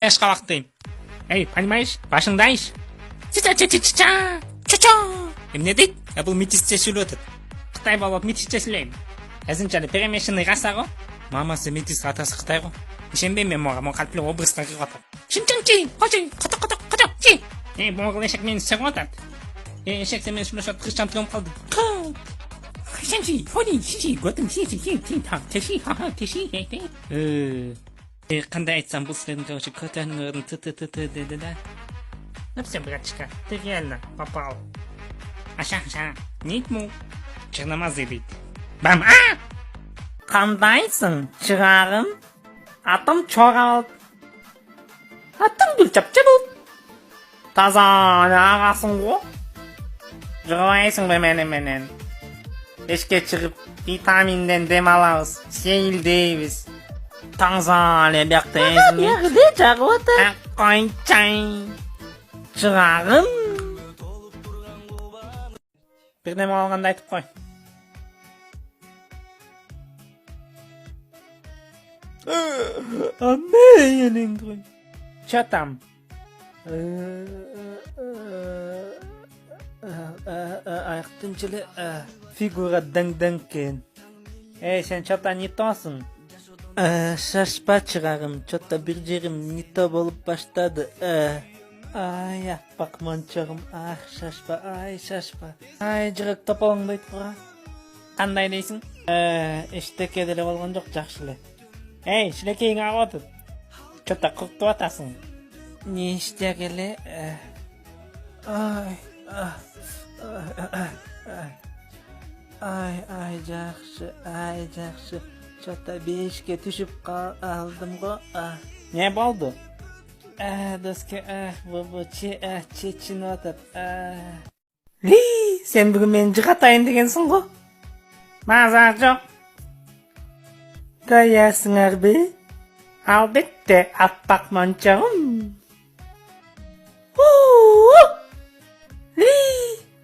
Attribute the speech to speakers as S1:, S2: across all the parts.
S1: Шкалақтайм. Эй, понимаешь? Башыңдайш. Ча-ча-ча-ча-ча. Эмне дейт? Бұл метисче сүйлөп атат. Қытай болып метисче сүйлейм. Әзінчәлі перемешенный раса го. Мамасы метис атасы Қытай го. Ишенбейм мен моға, моға қалпілі образға қиғатат. Шынчанчи, қочи, қата, чи. Эй, моғыл ешек мені сәк атат. Эй, ешек сен мен сүйлөшат қышчан тұрым қалды. Шынчи, ходи, шиши, готым, шиши, теши, ха-ха, теши, қандай айтсам бұл сілердің короче көтенің орын ты-ты-ты-ты деді да. Ну все, братчика, ты реально попал. Аша, нейт му? Черномазый дейді. Бам, Қандайсың, шығарым? Атым чоғалып. Атым бүлчапчы бұл. Таза ағасың ғо? Жығылайсың бе менен. Ешке шығып, витаминден дем алауыз, сейілдейбіз. Таза лебяқты езіне.
S2: Яғды жағуаты.
S1: Қойчай. Шығарым. Бірдем алғанда айтып қой. Анне енеңді қой. Ча там? Аяқтың жылы фигура дан-дан-кен. Сен чата не тосың? Шашпа шығарым, чата бір жерім не то болып баштады. Ай, аппақ манчағым, шашпа, шашпа. Жырық топалыңды айтқыға. Қандай дейсің? Іштеке деле болған жоқ, жақшылы. Шілекейің ағып отыр. Чата құртып атасың. Не іштегелі? Жақшы. Чата бешке түшіп алдым ғо. Не болды? Доске, чечін отыр. Сен бүгін мен жығатайын дегенсің ғо? Мазақ жоқ. Даясыңар бе? Албетте, аппақ манчағым.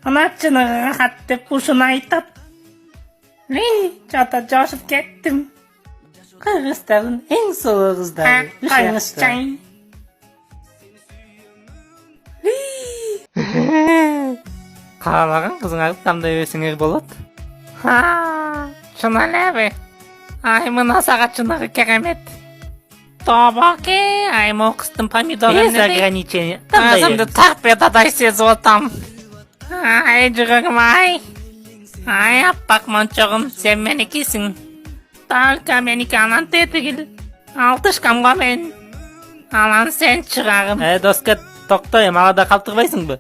S1: Анатшыны ғат деп ұшын айтат. Чата жошып кеттім. Қырғыстарын ең сұлу қыздары. Қайғысчай. Қалаған қызыңар қандай өсіңер болады? Шыналы әбі. Мына сағат шынағы керемет. Тобаке, мо қыстың помидорын
S2: Без ограничения.
S1: Өзімді торпедадай сезіп отам. Жүрегім аппақ манчағым, сен менікесің. Только менікі анан тетігіл. Алтышқамға мен. Алан сен шығарым.
S2: Досқа тоқтай, мағада қалтырбайсың бі?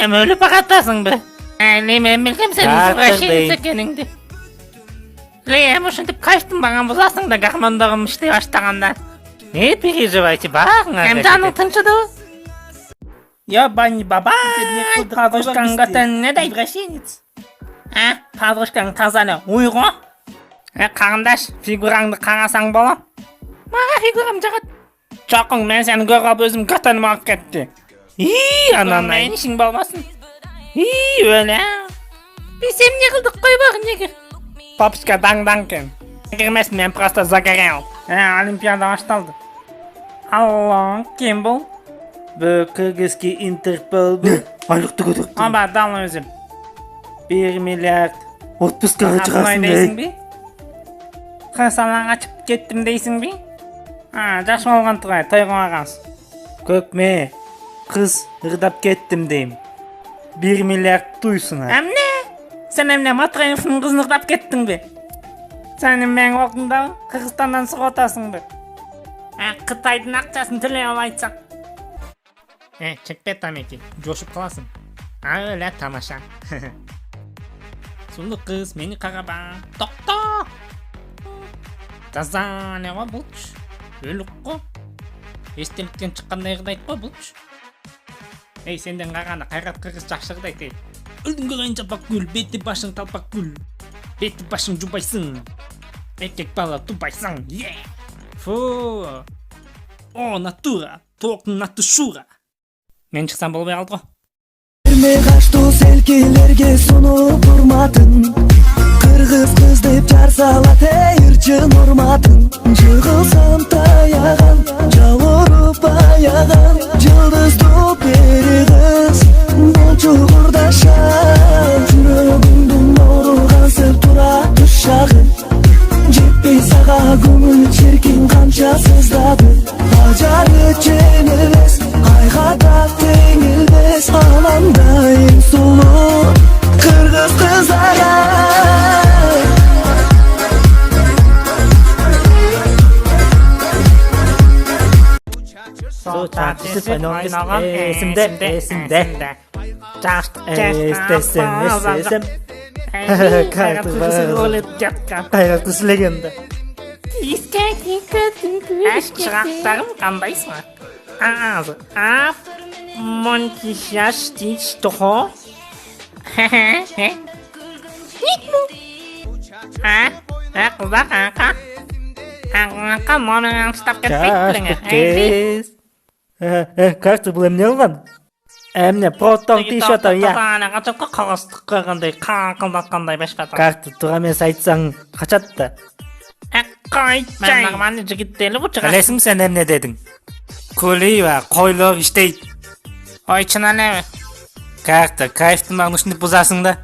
S1: Өліп ағатасың бі? Мен білгем сенің сұғашен секеніңді. Мұшын деп қаштың баған бұзасың да ғармандағым іште баштағанда.
S2: Не переживайте, бағың
S1: Жаның тыншыды.
S2: Ебани баба,
S1: Подружкаңға тән не дай?
S2: Извращенец.
S1: Подружкаң тазаны ұйғы? Қарындаш, фигураңды қарасаң бола? Маға фигурам жағат. Чоқың, мен сені көріп өзім көтенім ақ кетті.
S2: Анан
S1: Мен ішің болмасын. Өлі. Бесем не қылдық қой бағын неге? Попсқа даң-даң кен. Кірмесін, мен просто загорел. Олимпиада ашталды. Алло, кем бұл?
S2: Бұл Кыргызский Интерпол бұл. Айлықты көтіріп тұр.
S1: Оба, дал өзім.
S2: 1 миллиард. Отпускаға шығасың
S1: дейсің
S2: бе?
S1: Қырсалаң açып кеттім дейсің бе? Жақшы болған тұрғай, тойға ағанс.
S2: Көкме, қыз ұрдап кеттім дейм. 1 миллиард туйсың.
S1: Әмне? Сен әмне Матраевның қызын ұрдап кеттің бе? Сәнің мен оқында Қырғызстаннан сұқ отасың бе? Қытайдың ақшасын төлей ол айтсақ. Чекпе тамеки, жошып қаласың. Өлі тамаша. Сұлы қыз, мені қараба. Тоқта! Таза не ғой бұлч? Өлік қо? Естеліктен шыққандай қыдайт қой бұлч? Сенден қағаны қайрат қырғыз жақшы қыдайт. Үлдің қырайын жапақ гүл, беті башың талпақ гүл. Беті башың жұбайсың. Еркек бала тупайсың. Фу. Натура. Тоқтың наты шура. Мен шықсам болбай қалды ғой.
S3: Берме қашты селкелерге сұнып ұрматын. Қырғыз қыз деп жар салат, ырчын ұрматын. Жығылсам таяған, жауырып Yağan yıldız peri kız Bolcu kurdaşam Жүрөгүмдүн нуру кансып тура тушагы Жетпей сага көңүл чиркин канча сыздады Ажары жеңилбес айга да теңилбес Анандай эң сулуу кыргыз кыздары
S2: Su çarşısı oynanan esimde. Estem. Kayraklısı legenda.
S1: Çıraktарым қандайсың? Ağzı. Ап. Монтишаш тич тохо. Қыздар қанқа. Қанқа мұның ұстап кетпейді.
S2: Kız. Kartı бұл emne olған? Emne proton t-shirt ya.
S1: Қачапқа қағыстық қағандай қаңқылдатқандай бешқа тұр.
S2: Kartı тура емес айтсаң қачатты.
S1: Мен нормальный жігіттелі бұл шығар.
S2: Білесің sen emne дедің? Көлей ва қойлық іштейді.
S1: Ой, чын әлі.
S2: Kartı kayıftың мағын үшінді бұзасың да.